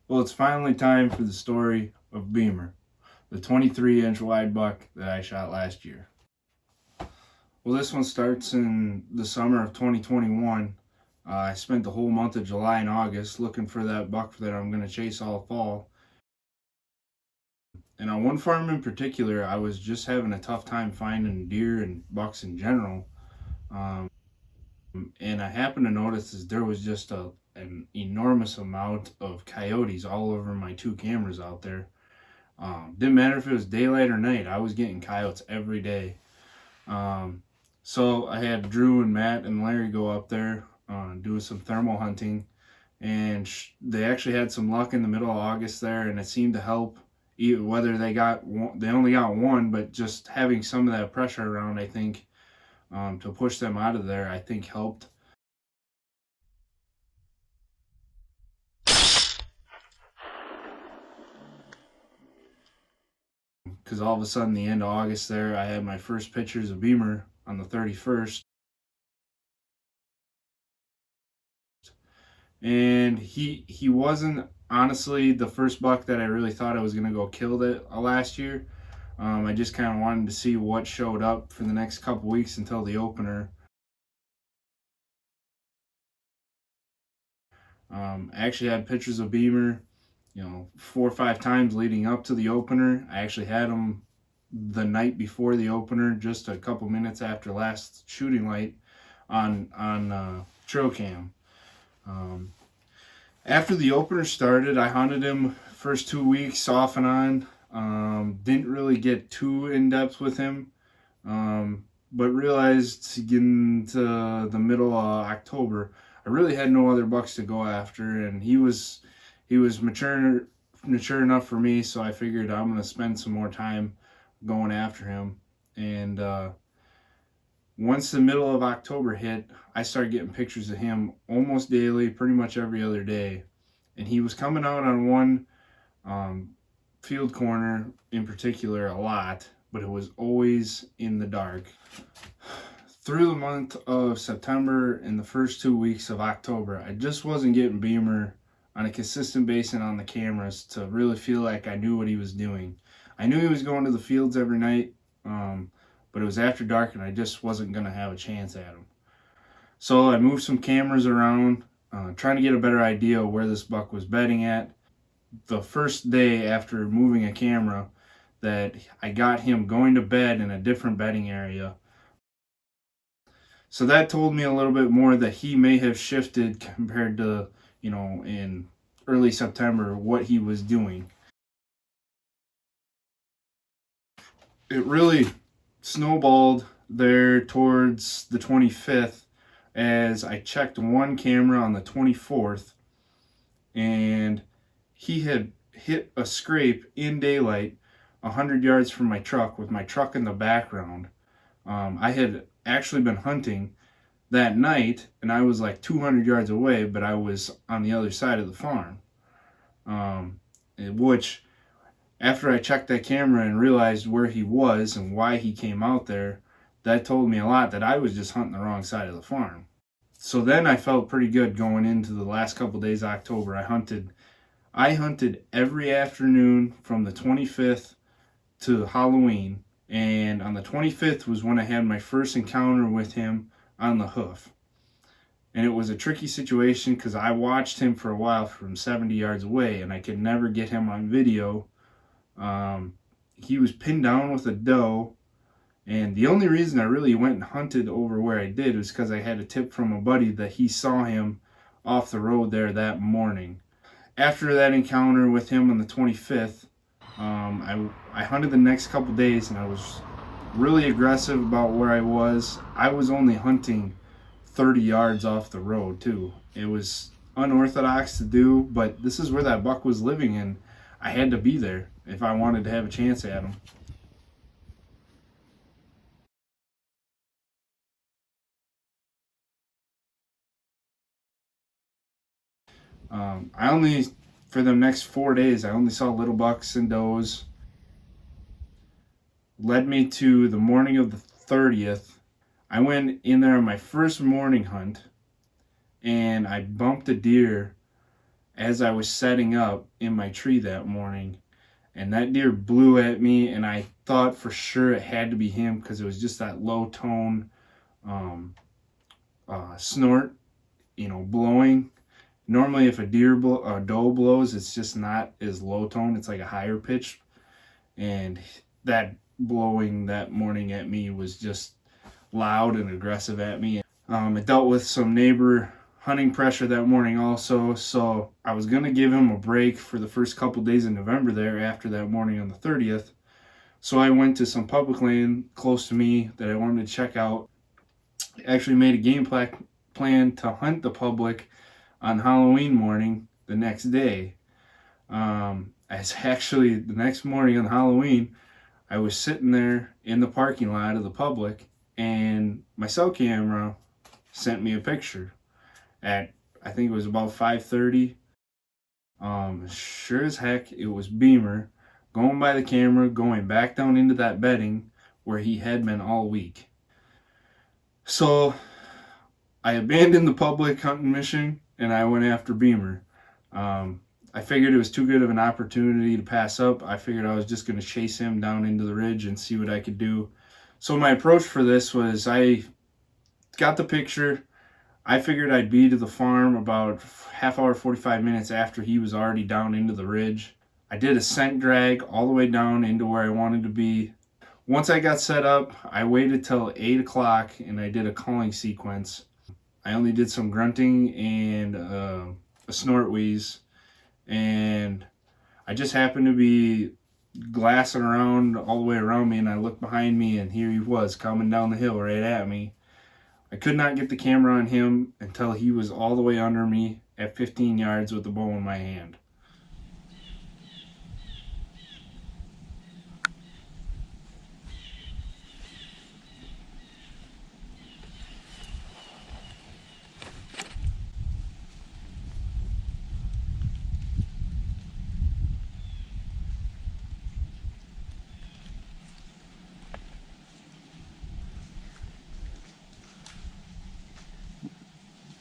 Well, it's finally time for the story of Beemer, the 23-inch wide buck that I shot last year. Well, this one starts in the summer of 2021. I spent the whole month of July and August looking for that buck that I'm going to chase all fall. And on one farm in particular, I was just having a tough time finding deer and bucks in general. And I happened to notice that there was just an enormous amount of coyotes all over my two cameras out there. Didn't matter if it was daylight or night, I was getting coyotes every day. So I had Drew and Matt and Larry go up there doing some thermal hunting, and they actually had some luck in the middle of August there, and it seemed to help. Whether they only got one, but just having some of that pressure around, I think, to push them out of there, I think helped. Because all of a sudden, the end of August there, I had my first pictures of Beemer on the 31st. And he wasn't honestly the first buck that I really thought I was going to go kill that last year. I just kind of wanted to see what showed up for the next couple weeks until the opener. I actually had pictures of Beemer, 4 or 5 times leading up to the opener. I actually had him the night before the opener, just a couple minutes after last shooting light on trail cam. After the opener started, I hunted him first 2 weeks off and on. Didn't really get too in depth with him, but realized getting to the middle of October, I really had no other bucks to go after, and he was mature enough for me. So I figured I'm gonna spend some more time going after him. And once the middle of October hit, I started getting pictures of him almost daily, pretty much every other day. And he was coming out on one field corner in particular a lot, but it was always in the dark. Through the month of September and the first 2 weeks of October, I just wasn't getting Beemer on a consistent basis on the cameras to really feel like I knew what he was doing. I knew he was going to the fields every night, but it was after dark and I just wasn't going to have a chance at him. So I moved some cameras around, trying to get a better idea of where this buck was bedding at. The first day after moving a camera, that I got him going to bed in a different bedding area. So that told me a little bit more that he may have shifted compared to, in early September, what he was doing. It really snowballed there towards the 25th as I checked one camera on the 24th, and he had hit a scrape in daylight 100 yards from my truck with my truck in the background. I had actually been hunting that night and I was like 200 yards away, but I was on the other side of the farm. Which, after I checked that camera and realized where he was and why he came out there, that told me a lot that I was just hunting the wrong side of the farm. So then I felt pretty good going into the last couple days of October. I hunted every afternoon from the 25th to Halloween, and on the 25th was when I had my first encounter with him on the hoof. And it was a tricky situation because I watched him for a while from 70 yards away and I could never get him on video. He was pinned down with a doe, and the only reason I really went and hunted over where I did was because I had a tip from a buddy that he saw him off the road there that morning. After that encounter with him on the 25th, I hunted the next couple days and I was really aggressive about where I was. I was only hunting 30 yards off the road too. It was unorthodox to do, but this is where that buck was living and I had to be there if I wanted to have a chance at him. For the next 4 days, I only saw little bucks and does. Led me to the morning of the 30th. I went in there on my first morning hunt and I bumped a deer as I was setting up in my tree that morning, and that deer blew at me, and I thought for sure it had to be him because it was just that low tone snort, blowing. Normally, if a doe blows, it's just not as low tone. It's like a higher pitch, and that blowing that morning at me was just loud and aggressive at me. It dealt with some neighbor hunting pressure that morning also, so I was going to give him a break for the first couple days in November there after that morning on the 30th. So I went to some public land close to me that I wanted to check out. I actually made a game plan to hunt the public on Halloween morning the next day. As actually the next morning on Halloween, I was sitting there in the parking lot of the public, and my cell camera sent me a picture at, I think it was about 5:30. Sure as heck, it was Beemer going by the camera, going back down into that bedding where he had been all week. So I abandoned the public hunting mission and I went after Beemer. I figured it was too good of an opportunity to pass up. I figured I was just going to chase him down into the ridge and see what I could do. So my approach for this was, I got the picture. I figured I'd be to the farm about half hour, 45 minutes after he was already down into the ridge. I did a scent drag all the way down into where I wanted to be. Once I got set up, I waited till 8 o'clock and I did a calling sequence. I only did some grunting and a snort wheeze, and I just happened to be glassing around all the way around me, and I looked behind me and here he was coming down the hill right at me. I could not get the camera on him until he was all the way under me at 15 yards with the bow in my hand.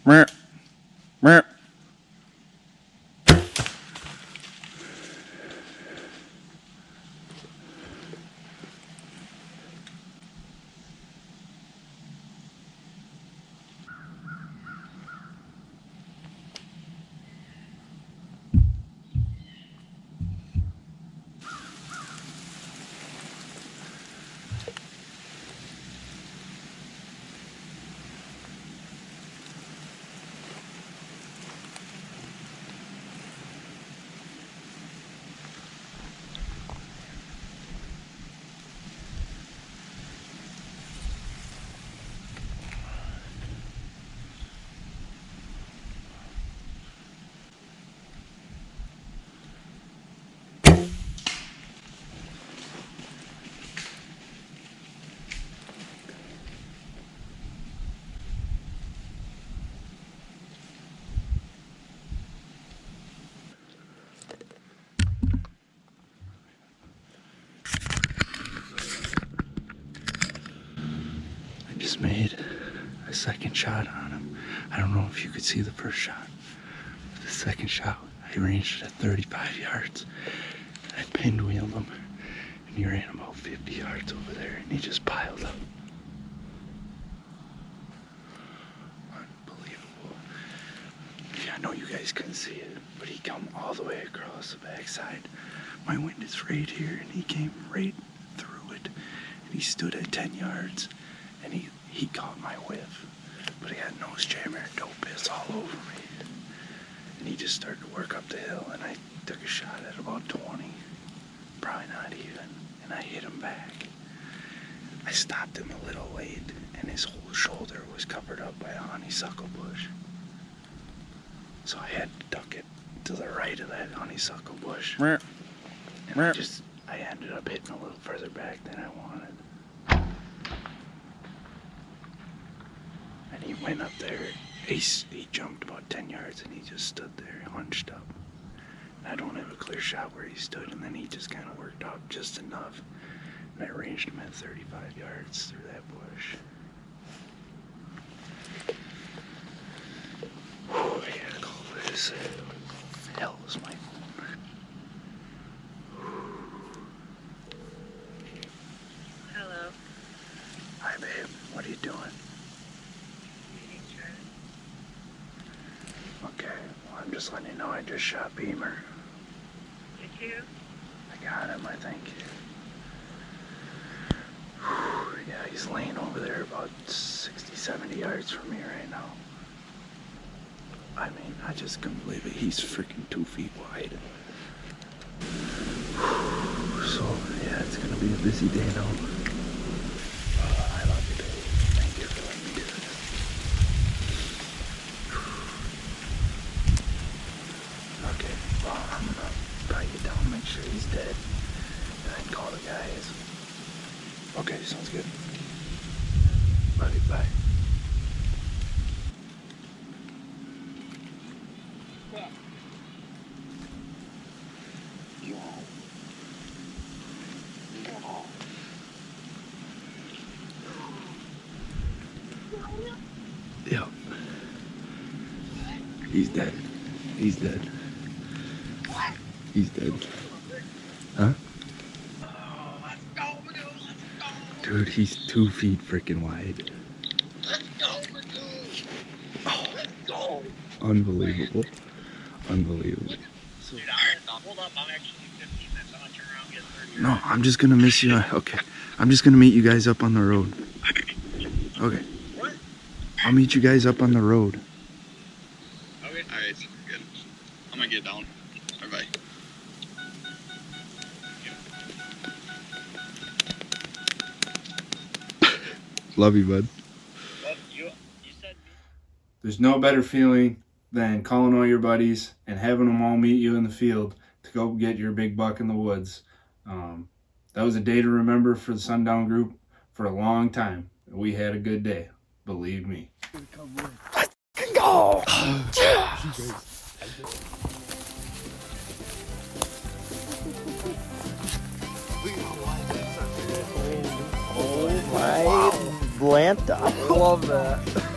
Merp. Merp. Just made a second shot on him. I don't know if you could see the first shot. But the second shot, I ranged it at 35 yards. I pinwheeled him, and he ran about 50 yards over there, and he just piled up. Unbelievable. Yeah, I know you guys couldn't see it, but he come all the way across the backside. My wind is right here, and he came right through it, and he stood at 10 yards. And he caught my whiff, but he had nose jammer and dope piss all over me. And he just started to work up the hill, and I took a shot at about 20, probably not even, and I hit him back. I stopped him a little late, and his whole shoulder was covered up by a honeysuckle bush. So I had to duck it to the right of that honeysuckle bush. And I ended up hitting a little further back than I wanted. And he went up there, he jumped about 10 yards and he just stood there hunched up. And I don't have a clear shot where he stood, and then he just kind of worked up just enough. And I ranged him at 35 yards through that bush. Whew, I gotta call this. hell was my phone? Hello. Hi, babe. What are you doing? Okay, well, I'm just letting you know I just shot Beemer. Did you? I got him, I think. Yeah, he's laying over there about 60, 70 yards from me right now. I mean, I just couldn't believe it. He's freaking 2 feet wide. So, yeah, it's gonna be a busy day now. I love you, baby. Thank you for letting me do this. Okay, well, I'm gonna probably get down and make sure he's dead. And then call the guys. Okay, sounds good. Love you, bye. Yep. He's dead. He's dead. He's dead. Huh? Dude, he's 2 feet freaking wide. Oh, unbelievable. Unbelievable. Hold up, I'm actually 15 minutes. I'm gonna turn around and get 30. No, I'm just gonna miss you. Okay. I'm just gonna meet you guys up on the road. Okay. What? I'll meet you guys up on the road. Okay. Alright, good. I'm gonna get down. Bye-bye. Love you, bud. Well, you said me. There's no better feeling than calling all your buddies and having them all meet you in the field to go get your big buck in the woods. That was a day to remember for the Sundown group for a long time. We had a good day, believe me. Go! Lanta. I love that.